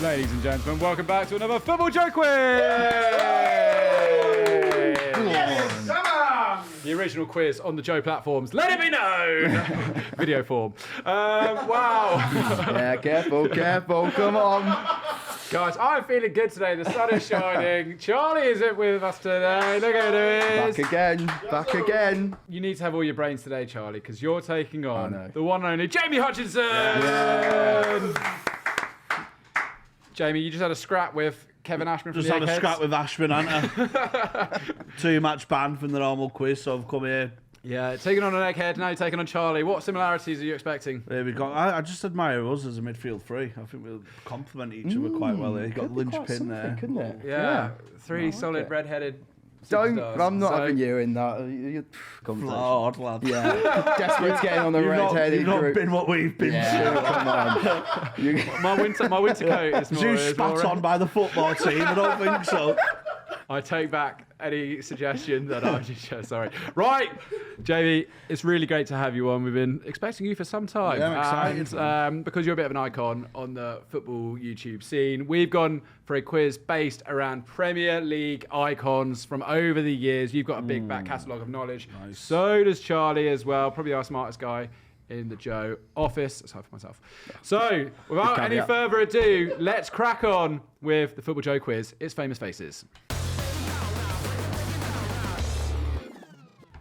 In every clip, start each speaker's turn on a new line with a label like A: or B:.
A: Ladies and gentlemen, welcome back to another FootballJOE Quiz!
B: Yes, come on!
A: The original quiz on the Joe platforms. Let it be known! Video form. Wow.
C: Yeah, careful, come on.
A: Guys, I'm feeling good today. The sun is shining. Charlie is with us today. Look at who is.
C: Back again.
A: You need to have all your brains today, Charlie, because you're taking
C: I
A: on
C: know.
A: the one and only Jamie Hutchinson!
C: Yeah.
A: Jamie, you just had a scrap with Kevin Ashman from
B: Just
A: the
B: had a
A: Eggheads.
B: scrap with Ashman, hadn't I? 2-match ban from the normal quiz, so I've come here.
A: Yeah, taking on an egghead, now you're taking on Charlie. What similarities are you expecting?
B: There we go. I just admire us as a midfield three. I think we'll complement each other quite well here. You've got linchpin there.
C: Couldn't it?
A: Yeah, three
C: like
A: solid
C: it.
A: red-headed
C: Don't.
A: superstars.
C: I'm not
A: So-
C: having you in that. Conversation.
B: Lord, lad.
C: Yeah. Desperate to get in on the red-headed
B: You've not
C: group.
B: been what we've been
C: Yeah,
B: to.
C: come on.
A: My winter coat is more...
B: You
A: is
B: spat
A: more
B: on by the football team? I don't think so.
A: I take back any suggestion that I just... Sorry. Right, Jamie, it's really great to have you on. We've been expecting you for some time.
B: Yeah, I'm excited.
A: And, because you're a bit of an icon on the football YouTube scene, we've gone for a quiz based around Premier League icons from over the years. You've got a big back catalogue of knowledge.
B: Nice.
A: So does Charlie as well, probably our smartest guy in the Joe office. Aside from myself. So, without any
C: caveat.
A: further ado, let's crack on with the FootballJOE Quiz. It's Famous Faces.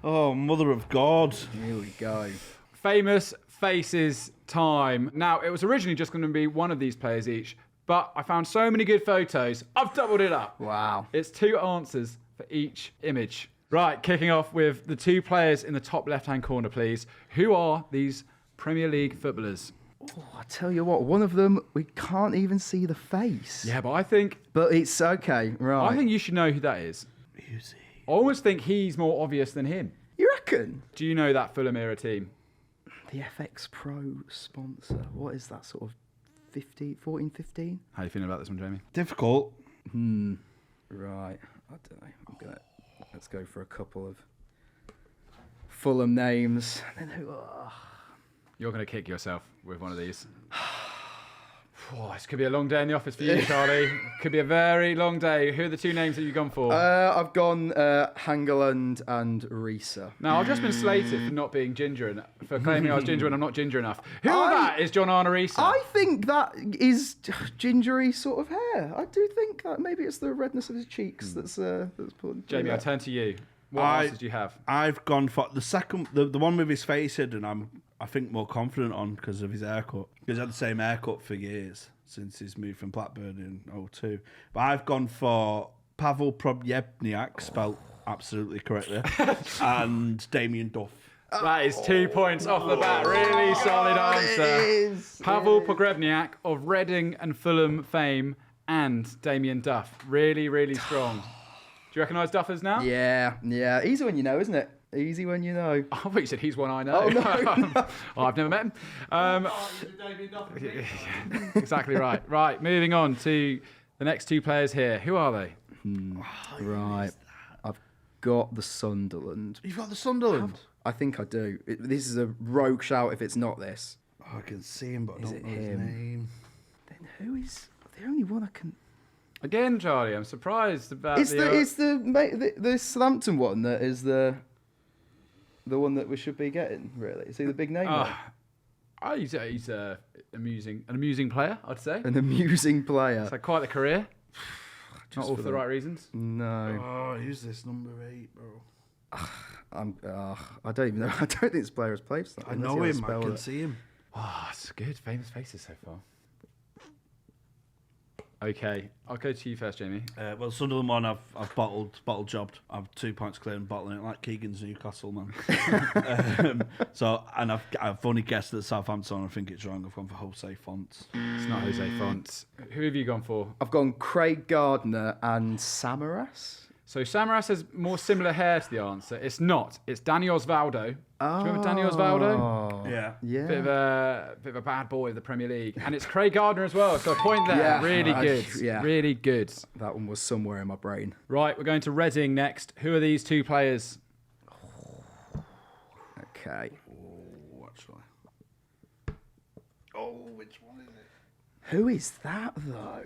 B: Oh, mother of God.
C: Here we go.
A: Famous Faces time. Now, it was originally just going to be one of these players each, but I found so many good photos, I've doubled it up.
C: Wow.
A: It's 2 answers for each image. Right, kicking off with the 2 players in the top left-hand corner, please. Who are these Premier League footballers?
C: Oh, I tell you what, one of them, we can't even see the face.
A: Yeah, but I think
C: But it's okay, right.
A: I think you should know who that is.
B: Music.
A: I almost think he's more obvious than him.
C: You reckon?
A: Do you know that Fulham era team?
C: The FX Pro sponsor. What is that sort of 14, 15?
A: How are you feeling about this one, Jamie?
B: Difficult.
C: Right. I don't know. Let's go for a couple of Fulham names. And then who?
A: You're going to kick yourself with one of these. Oh, this could be a long day in the office for you, Charlie. Could be a very long day. Who are the 2 names that you've gone for?
C: I've gone Hangeland and Risa.
A: Now, I've just been slated for not being ginger enough, for claiming I was ginger and I'm not ginger enough. Who of that is John Arnorisa?
C: I think that is gingery sort of hair. I do think that maybe it's the redness of his cheeks that's put.
A: Jamie, I turn to you. What answers do you have?
B: I've gone for the second, the one with his face hidden. I think more confident on because of his haircut. He's had the same haircut for years since he's moved from Blackburn in 2002. But I've gone for Pavel Probjebniak, spelt absolutely correctly, and Damien Duff.
A: That is 2 points off the bat. Really solid answer. Pavel Pogrebniak of Reading and Fulham fame and Damien Duff. Really, really strong. Do you recognise Duffers now?
C: Yeah. Easy when you know, isn't it? Easy when you know.
A: I thought you said he's one I know.
C: Oh, no.
A: Oh, I've never met him. Exactly right. Right, moving on to the next 2 players here. Who are they?
C: Right. I've got the Sunderland.
B: You've got the Sunderland.
C: I think I do. This is a rogue shout if it's not this.
B: Oh, I can see him, but I
C: Is
B: don't
C: it
B: know his
C: him?
B: name.
C: Then who is the only one I can...
A: Again, Charlie, I'm surprised about
C: It's the Southampton one that is the one that we should be getting, really. Is he the big name? there?
A: He's an amusing player, I'd say.
C: An amusing player.
A: It's like quite the career. Not all for
C: for
A: the
C: the-
A: right reasons.
C: No.
B: Oh, who's this number 8, bro?
C: I don't even know. I don't think this player has played for that.
B: I know him. I can see him.
A: Oh, it's good. Famous faces so far. Okay, I'll go to you first, Jamie.
B: Well, Sunderland one, I've bottled jobbed. I've 2 points clear and bottling it like Keegan's Newcastle, man. I've only guessed at Southampton. I think it's wrong. I've gone for Jose Fonts.
A: It's not Jose Fonts. Who have you gone for?
C: I've gone Craig Gardner and Samaras.
A: So Samaras has more similar hair to the answer. It's not. It's Danny Osvaldo. Do you remember Danny Osvaldo?
C: Oh,
B: Yeah.
C: yeah.
A: Bit of a bad boy of the Premier League. And it's Craig Gardner as well. So a point there.
C: Yeah.
A: Really good.
C: Yeah.
A: Really good.
C: That one was somewhere in my brain.
A: Right, we're going to Reading next. Who are these 2 players?
C: Okay.
B: Oh, actually. Oh, which one is it?
C: Who is that, though?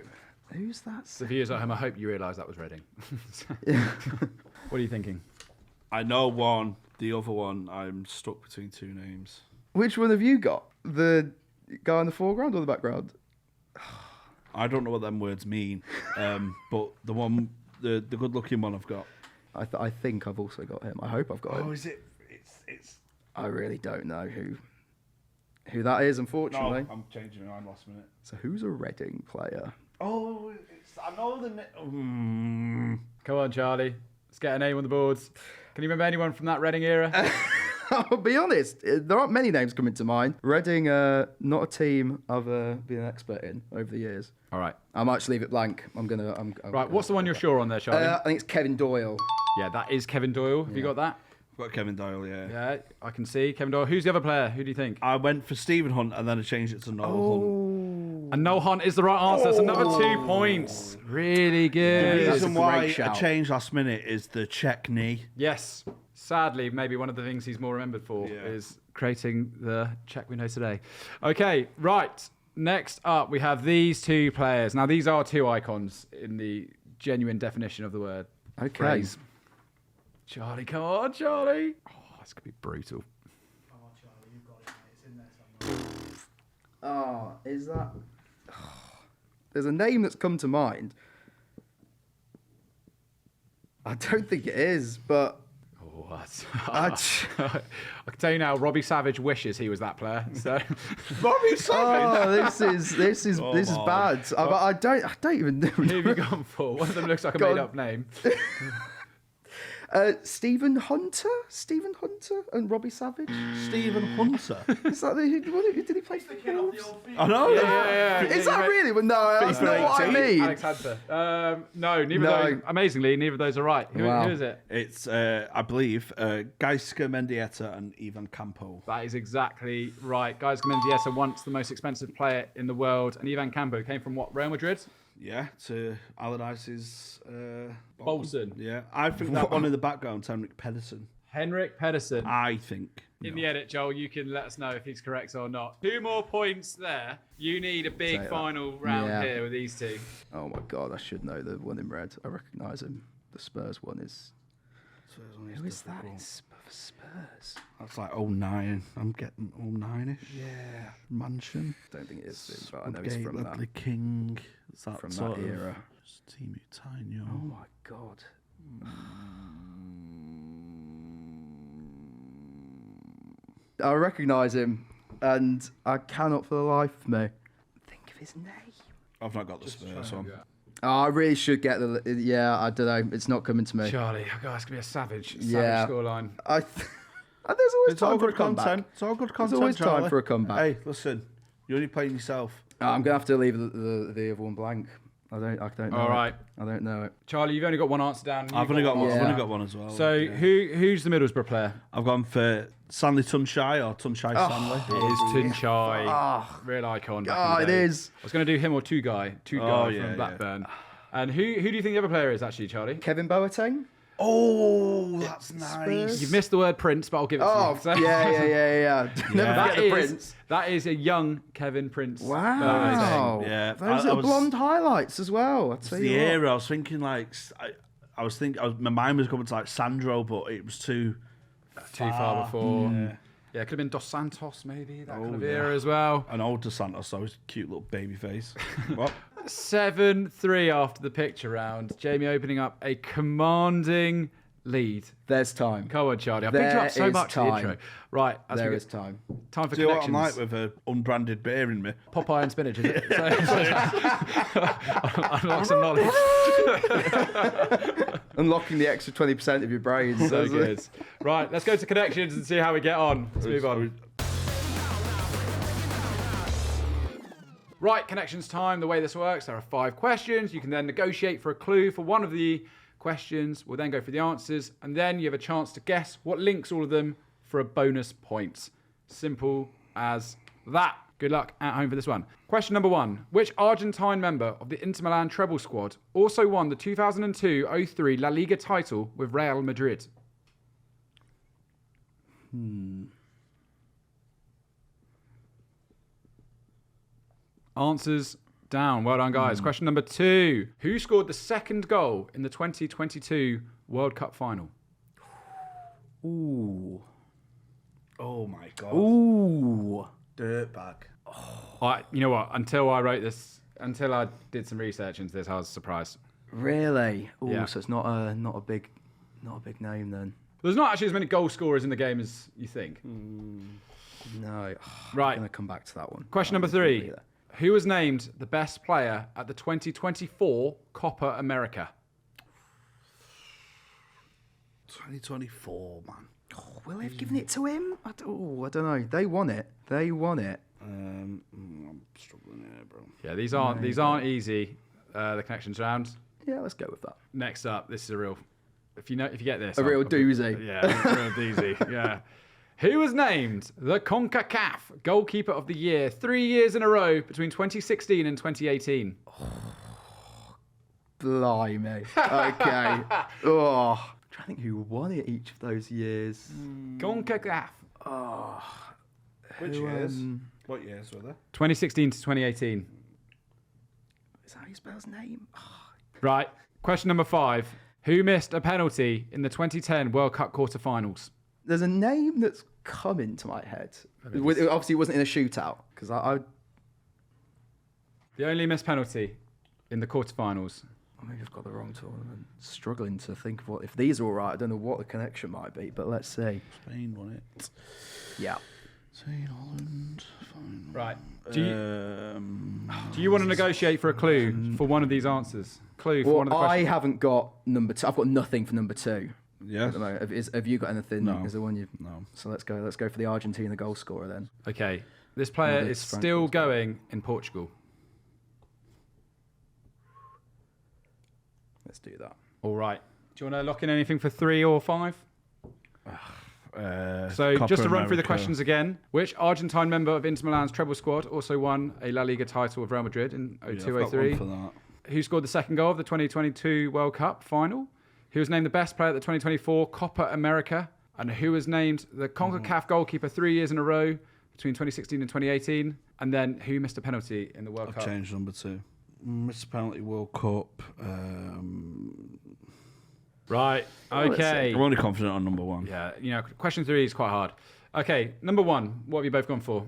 C: Who's that?
A: So viewers at home, I hope you realise that was Reading. What are you thinking?
B: I know one. The other one, I'm stuck between two names.
C: Which one have you got? The guy in the foreground or the background?
B: I don't know what them words mean, but the one, the good-looking one I've got.
C: I think I've also got him. I hope I've got him.
B: Oh, is it? It's.
C: I really don't know who that is, unfortunately.
B: No, I'm changing my mind last minute.
C: So who's a Reading player?
B: Oh, I know the.
A: Come on, Charlie. Let's get a name on the boards. Can you remember anyone from that Reading era?
C: I'll be honest, there aren't many names coming to mind. Reading, not a team I've been an expert in over the years.
A: All right.
C: I might just leave it blank.
A: Right, what's the one you're sure on there, Charlie?
C: I think it's Kevin Doyle.
A: Yeah, that is Kevin Doyle. Have you got that?
B: I've got Kevin Doyle, yeah.
A: Yeah, I can see Kevin Doyle. Who's the other player? Who do you think?
B: I went for Stephen Hunt and then I changed it to Noel Hunt.
A: And Noel Hunt is the right answer. It's another 2 points. Really
B: The
A: good.
C: that's a
B: reason why
C: great
B: I
C: shout.
B: changed last minute is the check knee.
A: Yes. Sadly, maybe one of the things he's more remembered for
B: Yeah.
A: is creating the check we know today. Okay, right. Next up, we have these two players. Now, these are two icons in the genuine definition of the word.
C: Okay.
A: Phrase. Charlie, come on, Charlie. Oh, this could be brutal.
C: Oh, is that... There's a name that's come to mind. I don't think it is, but...
A: What?
C: I
A: I can tell you now, Robbie Savage wishes he was that player. So,
B: Robbie Savage!
C: Oh, this is bad. I don't even know.
A: who have you gone for? One of them looks like a
C: Go on.
A: made-up name.
C: Stephen Hunter and Robbie Savage.
B: Stephen Hunter.
C: Is that who did he play for?
B: I know.
A: Yeah.
C: Is that really? Well, no, that's not what I mean.
A: Alex Hunter. No, neither
C: No.
A: of those. Amazingly, neither of those are right.
C: Wow.
A: Who is it?
B: It's, I believe, Geiska Mendieta and Ivan Campo.
A: That is exactly right. Guys, Mendieta, once the most expensive player in the world, and Ivan Campo came from what? Real Madrid?
B: Yeah, to Allardyce's...
A: Bolton.
B: Yeah, I think that one in the background, Henrik Pedersen.
A: Henrik Pedersen.
B: I think.
A: In the edit, Joel, you can let us know if he's correct or not. 2 more points there. You need a big
C: Take that.
A: final round
C: Yeah.
A: here with these two.
C: Oh my god, I should know the one in red. I recognise him. The Spurs one is. Who is that? It's Spurs.
B: That's like 09. I'm getting 09-ish.
C: Yeah.
B: Mansion.
C: Don't think it is him, but I know he's
B: Gate,
C: from
B: Ledley
C: that.
B: King. It's that
C: From
B: sort
C: that
B: of
C: era.
B: Timu Tainio.
C: Oh my god. I recognise him, and I cannot for the life of me think of his name.
B: I've not got the Spurs one.
C: Oh, I really should get the. Yeah, I don't know. It's not coming to me.
A: Charlie, oh God, it's going to be a savage
C: Yeah.
A: scoreline.
C: There's always
B: It's all
C: time for a
B: good
C: comeback.
B: content. It's all good content.
C: There's always time
B: Charlie.
C: for a comeback.
B: Hey, listen. You're only playing yourself.
C: I'm gonna have to leave the other one blank. I don't know.
A: All right.
C: I don't know it.
A: Charlie, you've only got one answer down.
B: I've only got one. I've
C: Yeah.
B: only got one as well.
A: So
B: yeah.
A: who's the Middlesbrough player?
B: I've gone for Stanley Tunshai or Tunshai Stanley.
A: It is Tunchai.
C: Ah.
A: Real icon. back
C: Oh,
A: in the
C: it
A: day.
C: is.
A: I was going to do him or two guy
B: Oh, yeah,
A: from Blackburn. And who do you think the other player is actually, Charlie?
C: Kevin Boateng.
B: Oh, that's nice.
A: You've missed the word Prince, but I'll give it
C: Oh,
A: to you. So-
C: yeah. Never
A: That
C: forget the
A: is,
C: Prince.
A: that is a young Kevin Prince.
C: Wow.
B: Yeah,
C: Those
B: I
C: are
B: was-
C: blonde highlights as well. I'll tell
B: The
C: you what.
B: era, I was thinking like, I was thinking, my mind was going to like Sandro, but it was too
A: Too far before. Yeah, it could have been Dos Santos, maybe, that kind of era as well.
B: an old De Santos, so his cute little baby face. What?
A: 7-3 after the picture round. Jamie opening up a commanding lead.
C: There's time.
A: Come on, Charlie. I picked you
C: There
A: up so
C: is
A: much in the
C: time.
A: intro. Right, as
C: There
A: we
C: is
A: get
C: time.
A: time for
B: Do you know what I'm
A: connections.
B: like with an unbranded beer in me?
A: Popeye and spinach, is it? Unlock some knowledge.
C: Unlocking the extra 20% of your brain.
A: So good. Right, let's go to connections and see how we get on. Let's move on. Right, connections time. The way this works, there are 5 questions. You can then negotiate for a clue for one of the questions. We'll then go through the answers, and then you have a chance to guess what links all of them for a bonus point. Simple as that. Good luck at home for this one. Question number 1. Which Argentine member of the Inter Milan treble squad also won the 2002-03 La Liga title with Real Madrid? Answers down. Well done, guys. Question number 2. Who scored the second goal in the 2022 World Cup final?
C: Ooh.
B: Oh my god.
C: Ooh.
B: Dirtbag.
A: You know what? Until I did some research into this, I was surprised.
C: Really? Ooh,
A: Yeah.
C: so it's not a big name then.
A: There's not actually as many goal scorers in the game as you think.
C: No.
A: Right.
C: I'm going to come back to that one.
A: Question number 3. Who was named the best player at the 2024 Copa America?
B: 2024, man.
C: Oh, will they have given it to him? I don't know. They won it.
B: I'm struggling here, bro.
A: Yeah, these aren't easy. The connections round.
C: Yeah, let's go with that.
A: Next up, this is a real. If you get this,
C: A real doozy.
A: Yeah, a real doozy. Yeah. Who was named the CONCACAF Goalkeeper of the Year 3 years in a row between 2016 and 2018?
C: Blimey. Okay. Oh. I'm trying to think who won it each of those years.
A: CONCACAF.
B: Which years? What years were there?
A: 2016 to 2018.
C: Is that how you spell his name?
A: Right. Question number 5. Who missed a penalty in the 2010 World Cup quarterfinals?
C: There's a name that's come into my head. Obviously, it wasn't in a shootout because I
A: The only missed penalty in the quarterfinals.
C: maybe I've got the wrong tournament. Struggling to think of what. If these are all right, I don't know what the connection might be, but let's see.
B: Spain won it.
C: Yeah.
B: Spain, Holland. Fine.
A: Right. Do you want to negotiate for a clue for one of these answers? Clue for one of the
C: I
A: questions.
C: haven't got number 2. I've got nothing for number 2.
B: Yeah.
C: At the moment. Have you got anything?
B: No.
C: Is there one you?
B: No.
C: So let's go for the Argentina goal scorer then.
A: Okay. This player
C: Maybe
A: is
C: it's Frank
A: still
C: Wilson.
A: going in Portugal.
C: Let's do that.
A: All right. Do you want to lock in anything for 3 or 5? So
B: Copa
A: just to run through the
B: America.
A: questions again. Which Argentine member of Inter Milan's treble squad also won a La Liga title with Real Madrid in
B: Yeah, I've
A: 02-03?
B: got one for that.
A: Who scored the second goal of the 2022 World Cup final? Who was named the best player at the 2024 Copa America? And who was named the CONCACAF goalkeeper 3 years in a row between 2016 and 2018? And then who missed a penalty in the World
B: I've
A: Cup?
B: changed number 2. Missed penalty World Cup.
A: Right.
C: let's
A: Okay.
B: I'm only confident on number 1.
A: Yeah, question 3 is quite hard. Okay, number 1. What have you both gone for?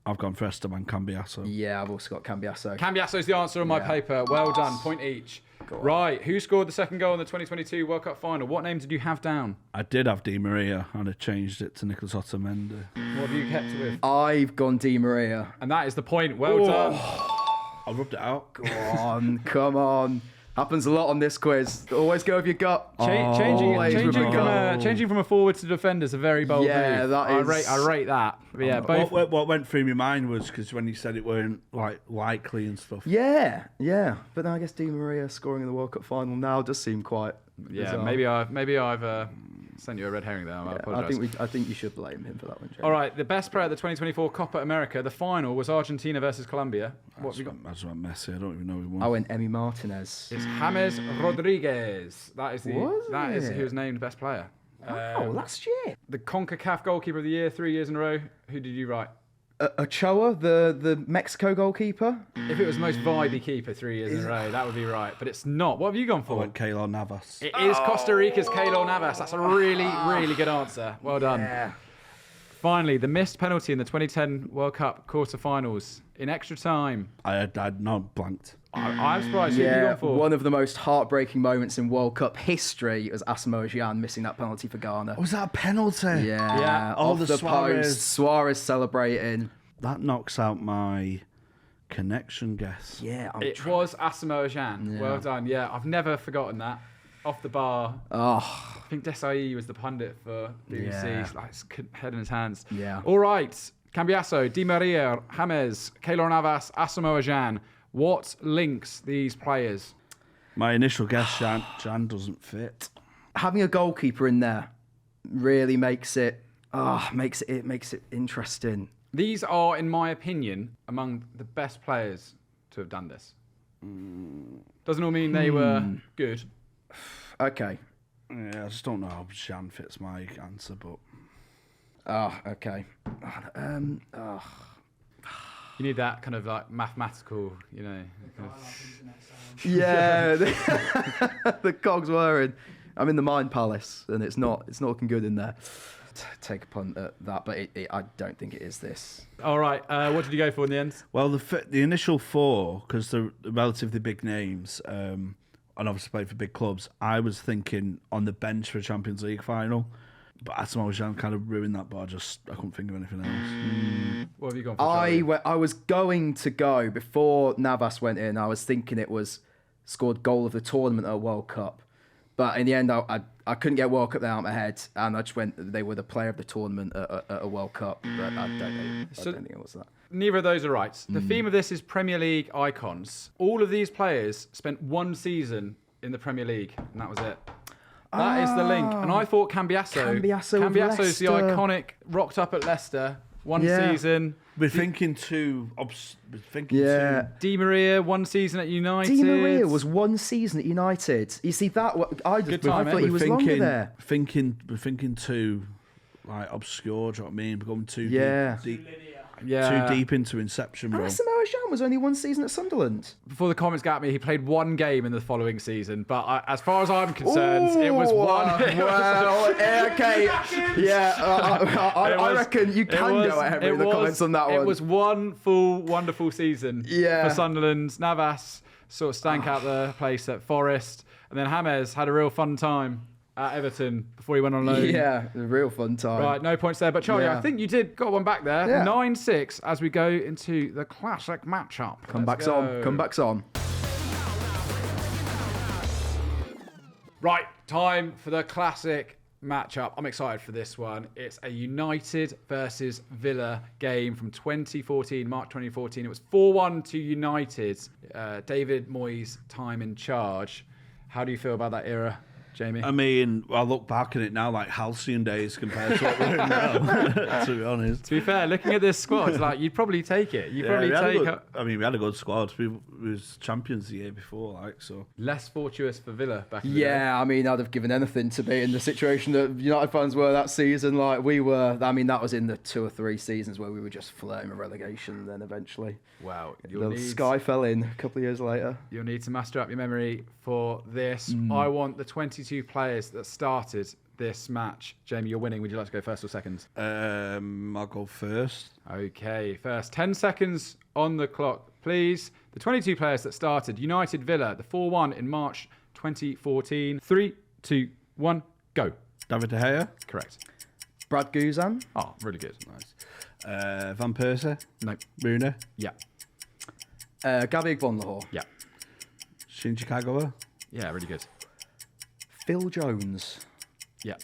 B: I've gone for Esteban Cambiasso.
C: Yeah, I've also got Cambiasso.
A: Cambiasso's the answer on my
C: Yeah.
A: paper. Well done. Point each.
C: Go on.
A: Right. Who scored the second goal in the 2022 World Cup final? What name did you have down?
B: I did have Di Maria and I changed it to Nicolas Otamendi.
A: What have you kept it with?
C: I've gone Di Maria.
A: And that is the point. Well done.
B: I rubbed it out.
C: Go on, come on. Happens a lot on this quiz. Always go with your gut. Always with my gut.
A: Changing from a forward to defender is a very bold
C: Yeah,
A: move.
C: that is-
A: I rate that. But yeah, both.
B: What went through my mind was because when you said it weren't like likely and stuff.
C: Yeah. But then I guess Di Maria scoring in the World Cup final now does seem quite.
A: Yeah,
C: bizarre.
A: maybe I've sent you a red herring there. I apologise.
C: I think you should blame him for that one, Jamie.
A: All right, the best player at the 2024 Copa America. The final was Argentina versus Colombia. What have you got?
B: I just went Messi. I don't even know who won.
C: I went Emi Martinez.
A: It's James Rodriguez. That is
C: Was
A: who was named best player.
C: Oh, last year.
A: The CONCACAF goalkeeper of the year 3 years in a row. Who did you write?
C: Ochoa, the Mexico goalkeeper.
A: If it was most vibey keeper 3 years in a row, that would be right. But it's not. What have you gone
B: I
A: for?
B: went Keylor Navas.
A: It is Costa Rica's Keylor Navas. That's a really good answer. Well done.
C: Yeah.
A: Finally, the missed penalty in the 2010 World Cup quarterfinals in extra time.
B: I had not blanked.
A: I'm surprised. Who have you
C: Yeah,
A: gone for?
C: one of the most heartbreaking moments in World Cup history was Asamoah Gyan missing that penalty for Ghana.
B: Was that a penalty?
C: Yeah,
B: Oh,
C: off
B: the
C: the
B: Suarez.
C: post, Suarez celebrating.
B: That knocks out my connection guess.
C: Yeah,
A: It was Asamoah Gyan.
C: Yeah.
A: Well done. Yeah, I've never forgotten that. Off the bar.
C: Oh,
A: I think Desai was the pundit for BBC.
C: Yeah.
A: He's like his head in his hands.
C: Yeah.
A: All right. Cambiasso, Di Maria, James, Keylor Navas, Asamoah Gyan. What links these players?
B: My initial guess, Jan doesn't fit.
C: having a goalkeeper in there really makes it interesting.
A: These are, in my opinion, among the best players to have done this. Doesn't all mean they were good.
C: Okay.
B: Yeah, I just don't know how Jan fits my answer, but
C: Oh, okay.
A: You need that kind of like mathematical, you know. Kind of...
C: Yeah, the cogs were in. I'm in the Mind Palace, and it's not looking good in there. Take a punt at that, but I don't think it is this.
A: All right, what did you go for in the end?
B: Well, the initial four, because they're relatively big names, and obviously played for big clubs, I was thinking on the bench for a Champions League final. But Asamoah Gyan kind of ruined that, but I couldn't think of anything else.
A: What have you gone for, Charlie?
C: I was going to go, before Navas went in, I was thinking it was scored goal of the tournament at World Cup. But in the end, I couldn't get World Cup out of my head, and I just went, they were the player of the tournament at a World Cup. But I don't think it was that.
A: Neither of those are right. The theme of this is Premier League icons. All of these players spent one season in the Premier League, and that was it. That is the link. And I thought Cambiasso is the iconic, rocked up at Leicester, one season.
B: We're thinking too...
A: Di Maria, one season at United.
C: Di Maria was one season at United. You see, that I thought he was longer there.
B: We're thinking too like obscure, do you know what I mean? We're going too deep. Too deep into Inception, bro.
C: Asamoah Gyan was only one season at Sunderland.
A: Before the comments got me, he played one game in the following season. But as far as I'm concerned, it was one.
C: Well, okay. Yeah, I reckon you can go ahead with the comments on that one.
A: It was one full, wonderful season for Sunderland. Navas sort of stank out the place at Forest. And then James had a real fun time at Everton before he went on loan.
C: Yeah, a real fun time.
A: Right, no points there. But Charlie, I think you got one back there. 9-6 as we go into the classic matchup.
C: Comebacks on.
A: Right, time for the classic matchup. I'm excited for this one. It's a United versus Villa game from 2014, March 2014. It was 4-1 to United. David Moyes' time in charge. How do you feel about that era, Jamie?
B: I mean, I look back at it now like halcyon days compared to what we're in now, to be honest.
A: To be fair, looking at this squad, like you'd probably take it. We had
B: a good squad. We was champions the year before, like so.
A: Less fortuitous for Villa back in the day.
C: Yeah, I mean, I'd have given anything to be in the situation that United fans were that season. Like we were. I mean, that was in the 2 or 3 seasons where we were just flirting with relegation. Then eventually,
A: wow,
C: the sky fell in a couple of years later.
A: You'll need to master up your memory for this. I want the 22 players that started this match. Jamie, you're winning. Would you like to go first or second?
B: I'll go first.
A: Okay, first. 10 seconds on the clock, please. The 22 players that started United Villa, the 4-1 in March 2014. 3, 2, 1, go.
B: David De Gea.
A: Correct.
C: Brad Guzan.
A: Oh, really good.
B: Nice. Van Persie.
A: No.
B: Rooney.
A: Yeah.
C: Gabby Vonlehor.
A: Yeah.
B: Shinji Kagawa.
A: Yeah, really good.
C: Phil Jones.
A: Yeah.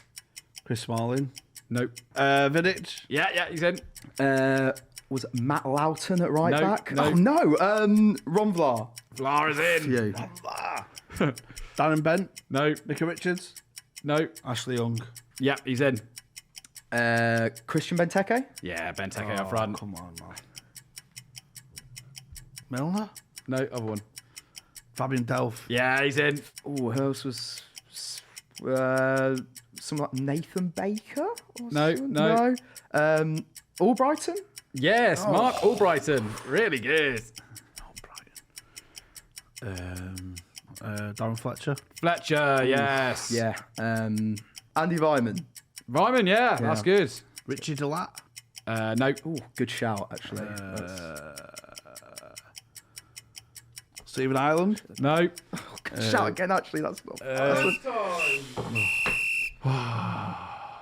B: Chris Smalling.
A: Nope.
B: Vidic.
A: Yeah, he's in.
C: Was Matt Loughton at right back?
A: No.
C: Oh, no. Ron Vlaar.
A: Vlaar is in.
B: Darren Bent.
A: No.
B: Mickey Richards.
A: No.
B: Ashley Young.
A: Yeah, he's in.
C: Christian Benteke.
A: Yeah, Benteke up front.
B: Come on, man. Milner.
A: No, other one.
B: Fabian Delph.
A: Yeah, he's in.
C: Oh, who else was... someone like Nathan Baker?
A: No.
C: Albrighton?
A: Yes, Mark Albrighton. Really good.
B: Darren Fletcher.
A: Yes.
C: Yeah. Andy Vyman.
A: Vyman, yeah, that's good.
B: Richie Delat.
A: No.
C: Oh, good shout, actually.
B: Stephen Ireland.
A: No.
C: Shout again, actually. That's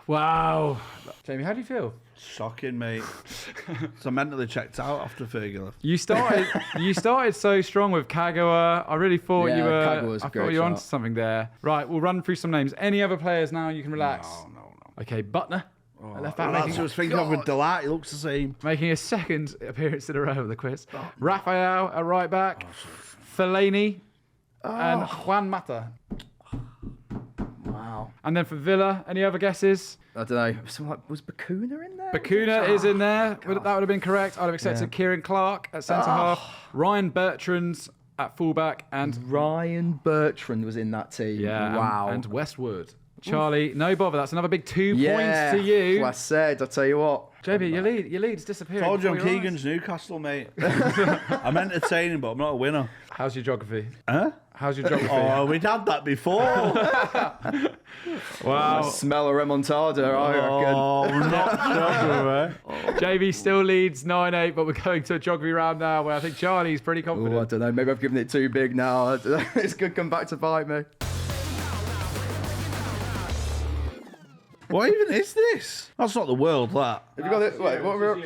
A: Wow. Jamie, how do you feel?
B: Shocking, mate. So mentally checked out after Fergie left.
A: You started so strong with Kagawa. I really thought you were. I thought you were onto something there. Right, we'll run through some names. Any other players now? You can relax.
B: No.
A: Okay, Butner.
B: That's what I was thinking of with Delat. He looks the same.
A: Making a second appearance in a row of the quiz. Raphael at right back. Fellaini and Juan Mata.
C: Wow.
A: And then for Villa, any other guesses?
C: I don't know. Was Bakuna in there?
A: Bakuna is in there. That would have been correct. I'd have accepted Kieran Clark at centre half. Ryan Bertrand's at fullback. And
C: Ryan Bertrand was in that team.
A: yeah,
C: Wow.
A: And Westwood. Charlie, no bother. That's another big 2
C: Yeah,
A: points to you.
C: well, I said, I tell you what.
A: JB, your lead's disappearing.
B: Told you I'm
A: before your
B: Keegan's
A: eyes.
B: Newcastle, mate. I'm entertaining, but I'm not a winner.
A: How's your geography?
B: Huh?
A: How's your geography?
B: Oh, we'd had that before.
A: Wow.
C: Smell a remontada, I reckon.
B: Oh, not geography.
A: JB still leads 9-8, but we're going to a geography round now where I think Charlie's pretty confident.
C: Oh, I don't know. Maybe I've given it too big now. I don't know. It's going to come back to bite me.
B: What even is this? That's not the world, that.
C: Have you got it? Wait, what were we?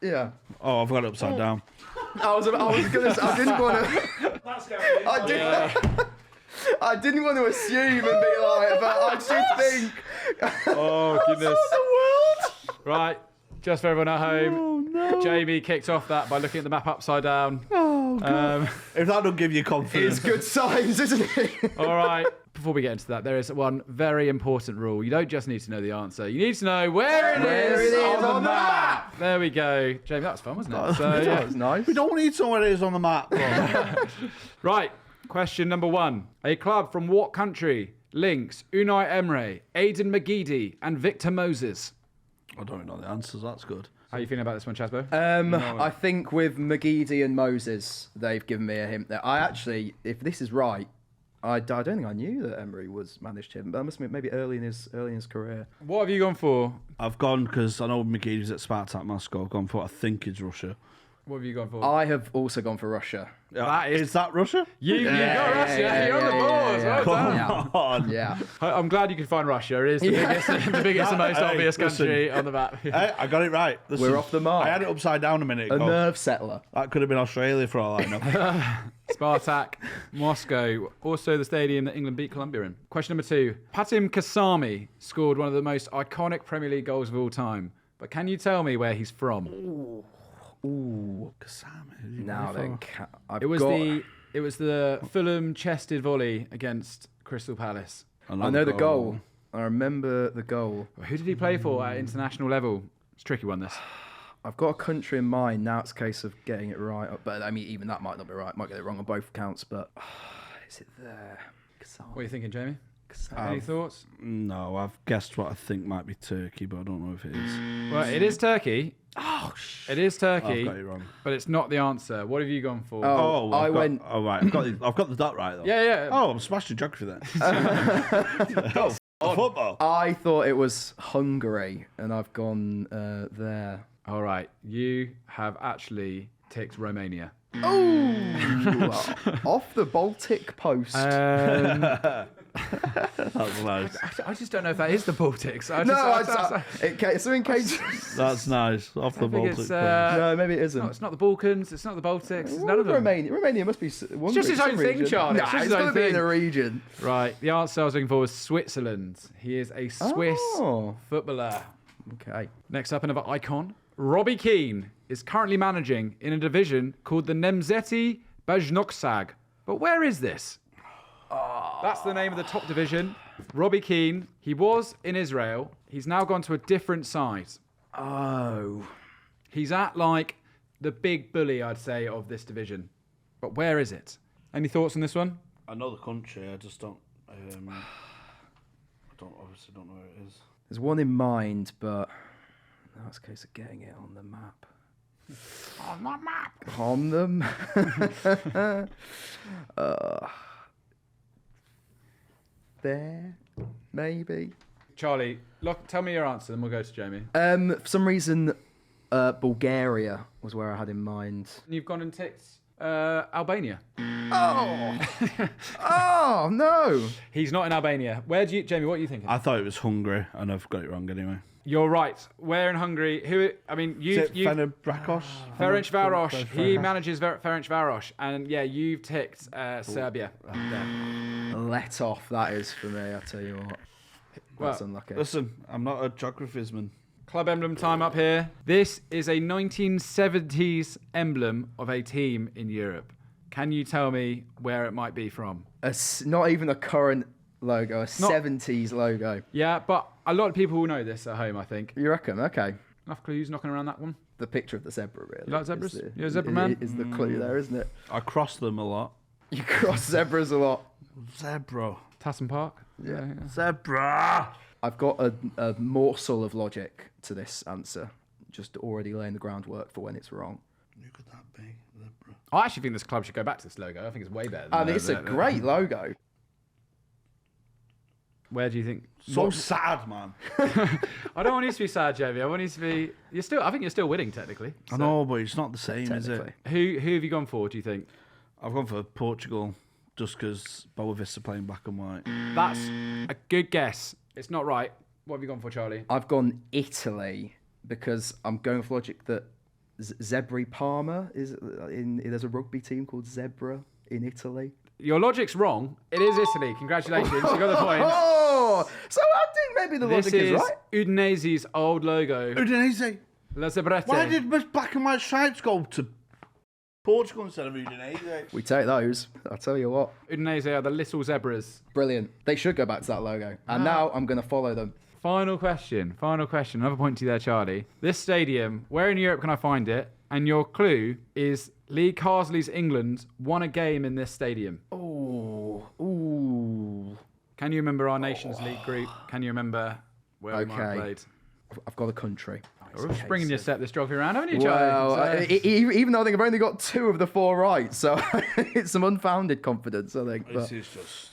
C: Yeah.
B: Oh, I've got it upside down.
C: I was gonna. I didn't want to. I didn't want to assume and be like, but I should think.
A: Oh, goodness.
C: The world.
A: Right, just for everyone at home,
B: Oh, no.
A: Jamie kicked off that by looking at the map upside down.
B: Oh, God. If that don't give you confidence.
C: It's good signs, isn't it?
A: All right, before we get into that, there is one very important rule. You don't just need to know the answer. You need to know where it is on the map. There we go. Jamie, that was fun, wasn't it? So,
C: That
A: yeah.
C: was nice.
B: We don't need someone where it is on the map. Bro.
A: Right, question number 1. A club from what country links Unai Emery, Aidan McGeady, and Victor Moses?
B: I don't know the answers. That's good.
A: How are you feeling about this one, Chasbo?
C: I think with McGeady and Moses, they've given me a hint there. I actually, if this is right, I don't think I knew that Emery was managed him, but that must be maybe early in his career.
A: What have you gone for?
B: I've gone, because I know McGee was at Spartak Moscow, I've gone for what I think is Russia.
A: What have you gone for?
C: I have also gone for Russia.
A: That is-
B: Is that Russia?
A: You got Russia. You're on the board. Well done.
B: Come on.
C: Yeah.
A: I'm glad you could find Russia. It is the biggest, the biggest and most
B: Hey,
A: obvious
B: listen.
A: country on the map.
B: Hey, I got it right. Listen,
C: We're off the mark.
B: I had it upside down a minute
C: A
B: ago.
C: nerve settler.
B: That could have been Australia for all I know.
A: Spartak, Moscow, also the stadium that England beat Colombia in. Question number 2. Patim Kasami scored one of the most iconic Premier League goals of all time. But can you tell me where he's from?
C: Ooh.
B: Kasami.
C: Now then,
A: It was the Fulham chested volley against Crystal Palace.
C: I know the goal. I remember the goal.
A: Who did he play for at international level? It's a tricky one, this.
C: I've got a country in mind. Now it's a case of getting it right. But I mean, even that might not be right. Might get it wrong on both counts. But is it there?
A: What are you thinking, Jamie?
C: Kasami.
A: Any thoughts?
B: No, I've guessed what I think might be Turkey, but I don't know if it is.
A: Well, it is Turkey.
C: Oh, shit.
A: It is Turkey,
B: I've got it wrong.
A: but it's not the answer. What have you gone for?
C: Oh, I went.
B: Oh, right. I've got the dot right, though.
A: Yeah.
B: Oh, I'm smashing geography then. Football.
C: I thought it was Hungary, and I've gone there.
A: All right. You have actually ticked Romania.
C: Off the Baltic coast.
B: That's nice.
A: I just don't know if that is the Baltics.
C: Something came.
B: That's nice. Off the
A: think
B: Baltic.
A: it's,
B: coast.
C: No, maybe it isn't.
A: it's not the Balkans. It's not the Baltics. It's none of them.
C: Romania must be. It's
A: just his own thing, Charlie.
C: Nah,
A: It's just
C: it's
A: his own
C: got to be in
A: thing.
C: a region.
A: Right. The answer I was looking for was Switzerland. He is a Swiss
C: Oh.
A: footballer.
C: Okay.
A: Next up, another icon. Robbie Keane is currently managing in a division called the Nemzeti Bajnoksag. But where is this? That's the name of the top division. Robbie Keane, he was in Israel. He's now gone to a different side.
C: Oh.
A: He's at like the big bully, I'd say, of this division. But where is it? Any thoughts on this one?
B: I know the country. I just don't. I obviously don't know where it is.
C: There's one in mind, but now it's a case of getting it on the map.
A: On the map.
C: On them. There, maybe.
A: Charlie, look, tell me your answer, and we'll go to Jamie.
C: For some reason, Bulgaria was where I had in mind.
A: You've gone and ticked Albania.
C: Oh no!
A: He's not in Albania. Jamie, what are you thinking?
B: I thought it was Hungary, and I've got it wrong anyway.
A: You're right. Where in Hungary?
B: Is it Fenerbahce?
A: Ferencvaros. He manages Ferencvaros, and yeah, you've ticked Serbia. There.
C: Let off that is for me. I tell you what. That's unlucky.
B: Listen, I'm not a geographysman.
A: Club emblem time up here. This is a 1970s emblem of a team in Europe. Can you tell me where it might be from?
C: Not even a current logo, a 70s logo.
A: Yeah, but a lot of people will know this at home, I think.
C: You reckon? Okay.
A: Enough clues knocking around that one.
C: The picture of the zebra, really.
A: You like zebras? You're a zebra
C: is
A: man?
C: Is the clue there, isn't it?
B: I cross them a lot.
C: You cross zebras a lot.
B: Zebra.
A: Tasman Park?
C: Yeah.
B: Zebra.
C: I've got a morsel of logic to this answer. Just already laying the groundwork for when it's wrong.
B: Who could that be? Zebra.
A: I actually think this club should go back to this logo. I think it's way better. Than
C: And it's a great logo.
A: Where do you think?
B: So sad, man.
A: I don't want you to be sad, Jamie. I want you to be. You're still. I think you're still winning technically.
B: I know, but it's not the same, is it?
C: Technically.
A: Who have you gone for? Do you think?
B: I've gone for Portugal just because Boa Vista playing black and white.
A: That's a good guess. It's not right. What have you gone for, Charlie?
C: I've gone Italy because I'm going for logic that Zebra Parma is there's a rugby team called Zebra in Italy.
A: Your logic's wrong. It is Italy. Congratulations. You got the point.
C: Oh, so I think maybe the
A: This
C: logic is
A: is
C: right.
A: Udinese's old logo.
B: Udinese.
A: La Zebrette.
B: Why did black and white stripes go to Portugal instead of Udinese?
C: We take those. I'll tell you what.
A: Udinese are the little zebras.
C: Brilliant. They should go back to that logo. And now I'm going to follow them.
A: Final question. Final question. Another point to you there, Charlie. This stadium, where in Europe can I find it? And your clue is Lee Carsley's England won a game in this stadium.
C: Ooh.
A: Can you remember our Nations League group? Can you remember where we might have
C: Okay.
A: played?
C: I've got a country.
A: We're just bringing your set this geography around, haven't you, Charlie?
C: Well, even though I think I've only got 2 of the 4 right, so it's some unfounded confidence, I think.
B: This
C: But
B: is just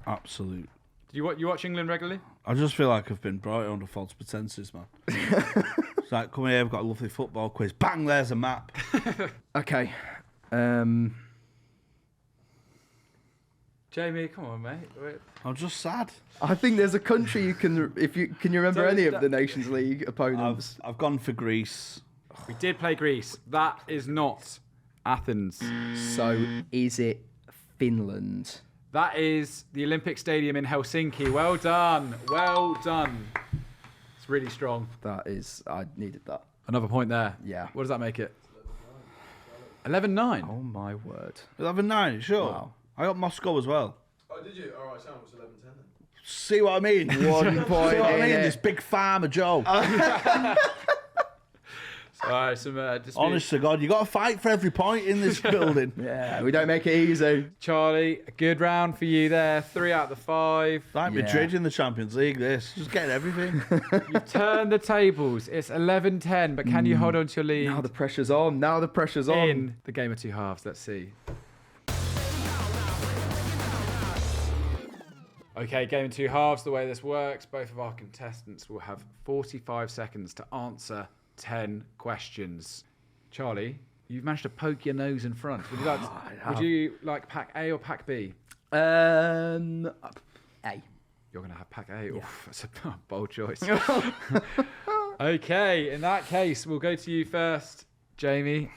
B: absolute.
A: Do you watch England regularly?
B: I just feel like I've been brought under false pretenses, man. It's like, come here, we've got a lovely football quiz. Bang, there's a map.
C: okay.
A: Jamie, come on, mate.
B: I'm just sad.
C: I think there's a country you can remember
A: So
C: any of
A: that-
C: the Nations League opponents.
B: I've gone for Greece.
A: We did play Greece. That is not Athens.
C: So is it Finland?
A: That is the Olympic Stadium in Helsinki. Well done. Well done. It's really strong.
C: That is, I needed that.
A: Another point there.
C: Yeah.
A: What does that make it? 11-9.
C: Oh my word.
B: 11-9, sure.
C: Wow.
B: I got Moscow as well.
D: Oh, did you? All right, Sam was 11-10 then.
B: See what I mean?
C: 1 point
B: See what I
C: in
B: mean?
C: it.
B: This big farmer Joe.
A: All right, some dispute.
B: Honest to God, you got to fight for every point in this building.
C: Yeah, we don't make it easy.
A: Charlie, a good round for you there. 3 out of the 5.
B: Like
C: Yeah.
B: Madrid in the Champions League, this. Just getting everything.
A: You've turned the tables. It's 11-10, but can you hold on to your lead
C: Now the pressure's on. Now the pressure's on.
A: in the game of 2 halves? Let's see. Okay, game of 2 halves. The way this works, both of our contestants will have 45 seconds to answer 10 questions. Charlie, you've managed to poke your nose in front. Would you like pack A or pack B?
C: A.
A: You're going to have pack A. Oof, that's a bold choice. Okay, in that case, we'll go to you first, Jamie.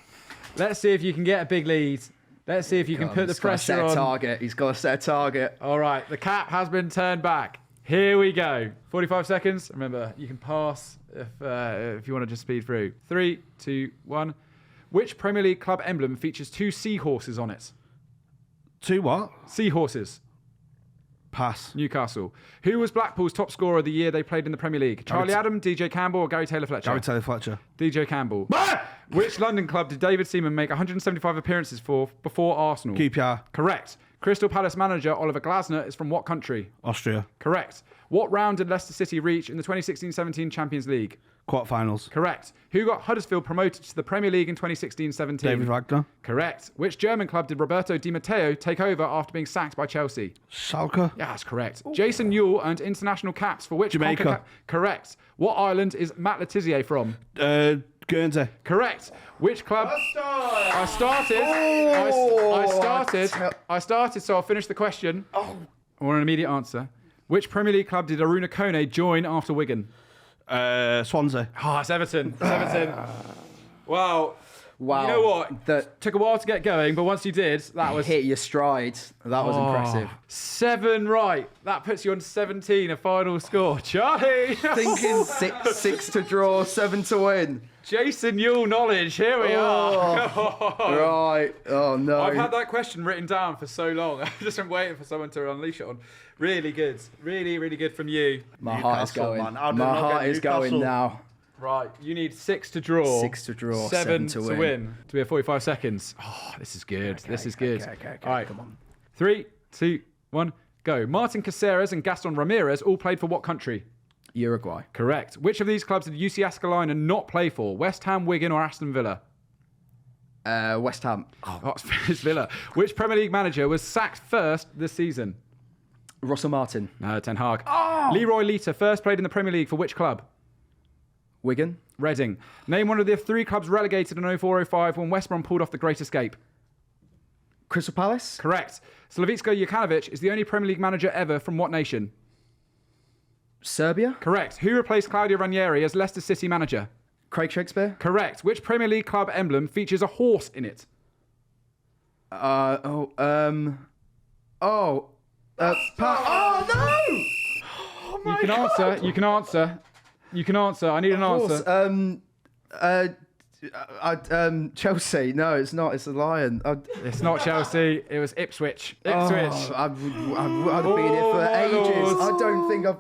A: Let's see if you can get a big lead. Let's see if you can put the
C: He's gotta set
A: pressure
C: a
A: on.
C: target. He's got to set a target.
A: All right, the cap has been turned back. Here we go. 45 seconds. Remember, you can pass if you want to just speed through. 3, 2, 1. Which Premier League club emblem features 2 seahorses on it?
B: 2 what?
A: Seahorses.
B: Pass.
A: Newcastle. Who was Blackpool's top scorer the year they played in the Premier League? Charlie Adam, DJ Campbell, or Gary Taylor-Fletcher?
B: Gary Taylor-Fletcher.
A: DJ Campbell. Which London club did David Seaman make 175 appearances for before Arsenal?
B: QPR.
A: Correct. Crystal Palace manager Oliver Glasner is from what country?
B: Austria.
A: Correct. What round did Leicester City reach in the 2016-17 Champions League?
B: Quarterfinals.
A: Correct. Who got Huddersfield promoted to the Premier League in 2016-17?
B: David Wagner.
A: Correct. Which German club did Roberto Di Matteo take over after being sacked by Chelsea?
B: Schalke.
A: Yeah, that's correct. Jason Newell earned international caps for which
B: Jamaica.
A: CONCACAF? Correct. What island is Matt Letizia from?
B: Guernsey.
A: Correct. Which club? I started, so I'll finish the question. I want an immediate answer. Which Premier League club did Aruna Kone join after Wigan?
B: Swansea.
A: Oh, it's Everton. It's Everton. Wow.
C: Wow.
A: You know what?
C: That
A: Took a while to get going, but once you did, that was
C: hit your stride. That was impressive.
A: 7 right. That puts you on 17, a final score. Charlie!
C: Thinking six to draw, 7 to win.
A: Jason Newell knowledge. Here we are.
C: Right. Oh no.
A: I've had that question written down for so long. I've just been waiting for someone to unleash it on. Really good. Really, really good from you.
C: My heart is
B: Newcastle,
C: going.
B: man. How did
C: My
B: I not
C: heart
B: get
C: is going
B: Newcastle?
C: now.
A: Right. You need 6 to draw.
C: 6 to draw,
A: 7
C: 7
A: to
C: to
A: win. To be at 45 seconds. Oh, this is good. This is good.
C: Okay,
A: All right.
C: come on.
A: 3, 2, 1, go. Martin Caceres and Gaston Ramirez all played for what country?
C: Uruguay.
A: Correct. Which of these clubs did UC Ascalona not play for? West Ham, Wigan, or Aston Villa?
C: West Ham.
A: Oh, it's Villa. Which Premier League manager was sacked first this season?
C: Russell Martin.
A: Ten Hag. Leroy Lita first played in the Premier League for which club?
C: Wigan.
A: Reading. Name one of the 3 clubs relegated in 04-05 when West Brom pulled off the Great Escape.
C: Crystal Palace.
A: Correct. Slavitska Jokanovic is the only Premier League manager ever from what nation?
C: Serbia.
A: Correct. Who replaced Claudio Ranieri as Leicester City manager?
C: Craig Shakespeare.
A: Correct. Which Premier League club emblem features a horse in it?
C: Oh no! Oh
A: You can answer. You can answer. You can answer. I need an answer.
C: Chelsea. No, it's not. It's a Lion.
A: It's not Chelsea. It was Ipswich. Ipswich.
C: I've been here for
A: my
C: ages.
A: lord.
C: I don't think I've.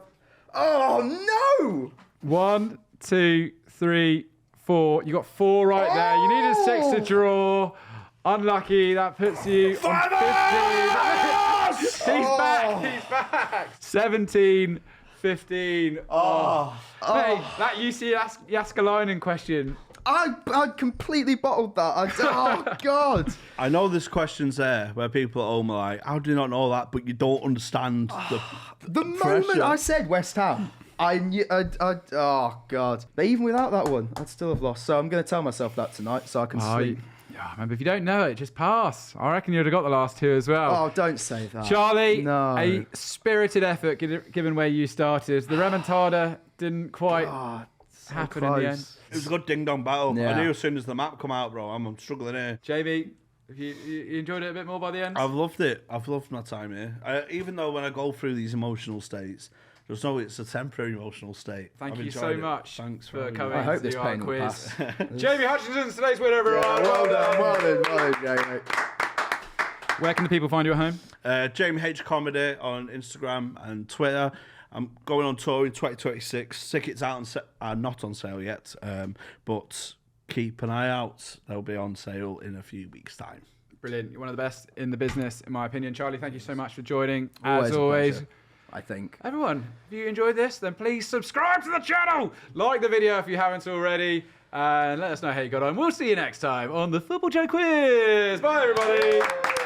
C: Oh no!
A: 1, 2, 3, 4. You got 4 right there. You needed 6 to draw. Unlucky. That puts you on 15. He's back. He's back. 17, 15. Oh. Hey, that UC Ascalona question.
C: I completely bottled that. Oh God!
B: I know there's questions there where people at home are like, "How do you not know that?" But you don't understand
C: The
B: pressure.
C: moment I said West Ham, I knew. Oh God! But even without that one, I'd still have lost. So I'm going to tell myself that tonight, so I can sleep.
A: Yeah, remember, if you don't know it, just pass. I reckon you'd have got the last 2 as well.
C: Oh, don't say that,
A: Charlie,
C: No.
A: a spirited effort given where you started. The remontada didn't quite
C: So
A: happen in the end.
C: close.
B: It was a good ding-dong battle.
C: Yeah.
B: I knew as soon as the map come out, bro, I'm struggling here.
A: JB, have you enjoyed it a bit more by the end?
B: I've loved it. I've loved my time here. Even though when I go through these emotional states, just know it's a temporary emotional state.
A: Thank
B: I've
A: you
B: enjoyed
A: so
B: it.
A: much
B: Thanks
A: for
B: having me.
A: coming
C: I hope
A: to
C: this
A: our
C: pain will
A: quiz.
C: pass.
A: Jamie Hutchinson's today's winner, everyone.
C: Well done, Jamie.
A: Where can the people find you at home?
B: Jamie H Comedy on Instagram and Twitter. I'm going on tour in 2026. Tickets are not on sale yet, but keep an eye out. They'll be on sale in a few weeks' time.
A: Brilliant. You're one of the best in the business, in my opinion. Charlie, thank you so much for joining.
C: Always
A: As
C: a
A: always.
C: pleasure, I think.
A: Everyone, if you enjoyed this, then please subscribe to the channel. Like the video if you haven't already. And let us know how you got on. We'll see you next time on the FootballJOE Quiz. Bye, everybody.